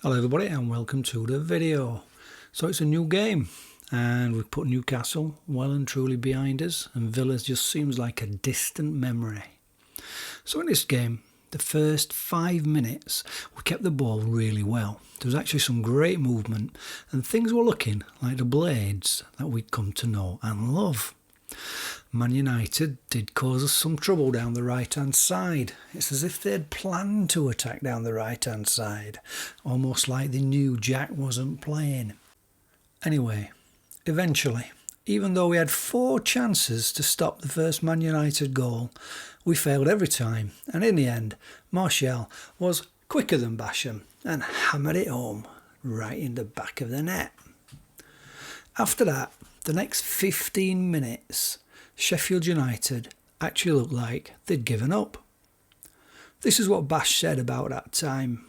Hello everybody and welcome to the video. So it's a new game and we've put Newcastle well and truly behind us, and Villa just seems like a distant memory. So in this game, the first 5 minutes we kept the ball really well. There was actually some great movement and things were looking like the Blades that we'd come to know and love. Man United did cause us some trouble down the right hand side. It's as if they'd planned to attack down the right hand side, almost like they knew Jack wasn't playing. Anyway, eventually, even though we had 4 chances to stop the first Man United goal, we failed every time, and in the end Martial was quicker than Bashem and hammered it home right in the back of the net. After that, the next 15 minutes, Sheffield United actually looked like they'd given up. This is what Bash said about that time.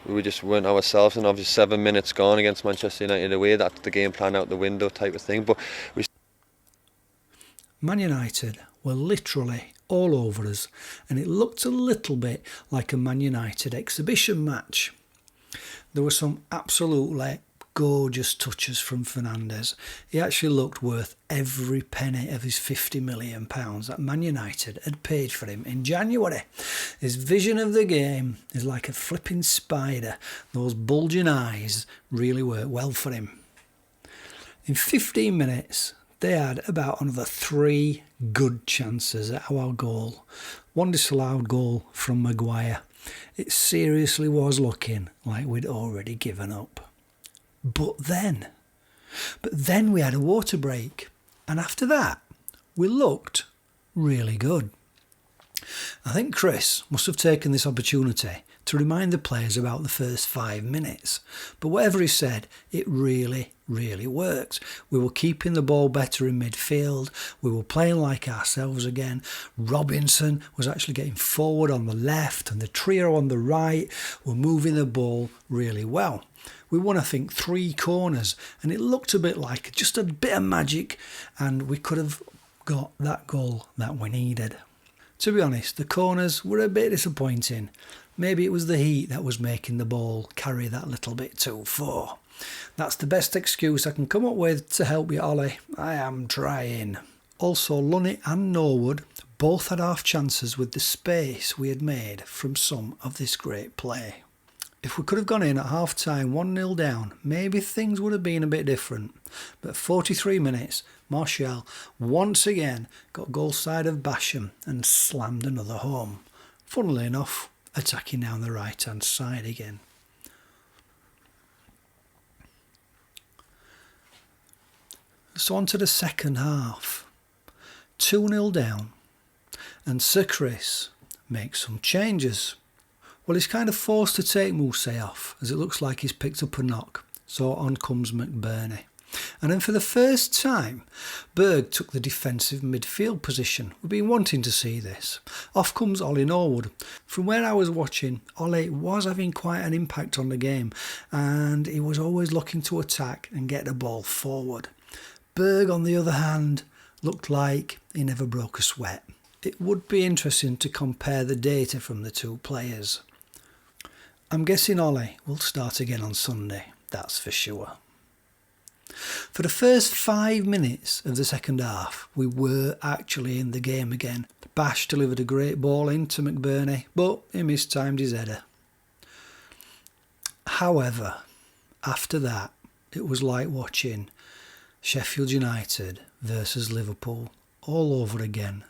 We just weren't ourselves, and obviously 7 minutes gone against Manchester United away, that's the game plan out the window type of thing. But Man United were literally all over us, and it looked a little bit like a Man United exhibition match. There were some absolutely gorgeous touches from Fernandes. He actually looked worth every penny of his £50 million that Man United had paid for him in January. His vision of the game is like a flipping spider. Those bulging eyes really worked well for him. In 15 minutes, they had about another 3 good chances at our goal. One disallowed goal from Maguire. It seriously was looking like we'd already given up. But then we had a water break, and after that we looked really good. I think Chris must have taken this opportunity to remind the players about the first 5 minutes, but whatever he said, it really worked. We were keeping the ball better in midfield, we were playing like ourselves again. Robinson was actually getting forward on the left, and the trio on the right were moving the ball really well. We won, I think, 3 corners, and it looked a bit like just a bit of magic, and we could have got that goal that we needed. To be honest, the corners were a bit disappointing. Maybe it was the heat that was making the ball carry that little bit too far. That's the best excuse I can come up with to help you, Ollie. I am trying. Also, Lunny and Norwood both had half chances with the space we had made from some of this great play. If we could have gone in at half-time 1-0 down, maybe things would have been a bit different. But 43 minutes, Martial once again got goal side of Bashem and slammed another home. Funnily enough, attacking down the right-hand side again. So on to the second half. 2-0 down, and Sir Chris makes some changes. Well, he's kind of forced to take Moussé off, as it looks like he's picked up a knock. So on comes McBurney. And then for the first time, Berg took the defensive midfield position. We've been wanting to see this. Off comes Ollie Norwood. From where I was watching, Ollie was having quite an impact on the game, and he was always looking to attack and get the ball forward. Berg, on the other hand, looked like he never broke a sweat. It would be interesting to compare the data from the 2 players. I'm guessing Ollie will start again on Sunday, that's for sure. For the first 5 minutes of the second half, we were actually in the game again. Bash delivered a great ball into McBurney, but he mistimed his header. However, after that, it was like watching Sheffield United versus Liverpool all over again.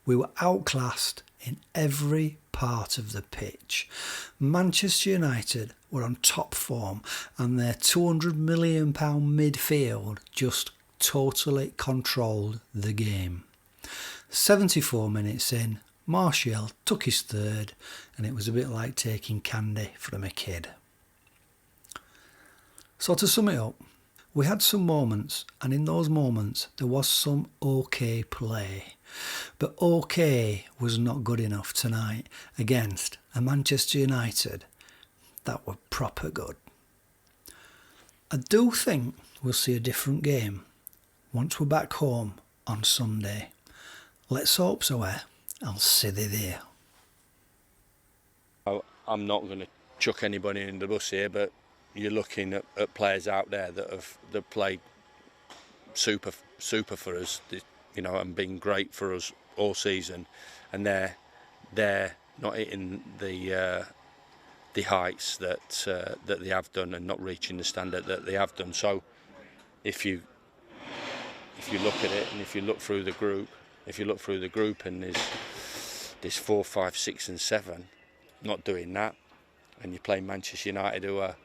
We were outclassed in every part of the pitch. Manchester United were on top form, and their £200 million midfield just totally controlled the game. 74 minutes in, Martial took his third, and it was a bit like taking candy from a kid. So to sum it up, we had some moments, and in those moments there was some okay play. But okay was not good enough tonight against a Manchester United that were proper good. I do think we'll see a different game once we're back home on Sunday. Let's hope so, I'll see thee there. I'm not going to chuck anybody in the bus here, but you're looking at players out there that played super for us, you know, and been great for us all season, and they're not hitting the heights that they have done, and not reaching the standard that they have done. So if you look at it, and if you look through the group, and there's 4, 5, 6 and 7 not doing that, and you play Manchester United who are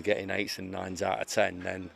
getting 8s and 9s out of 10, then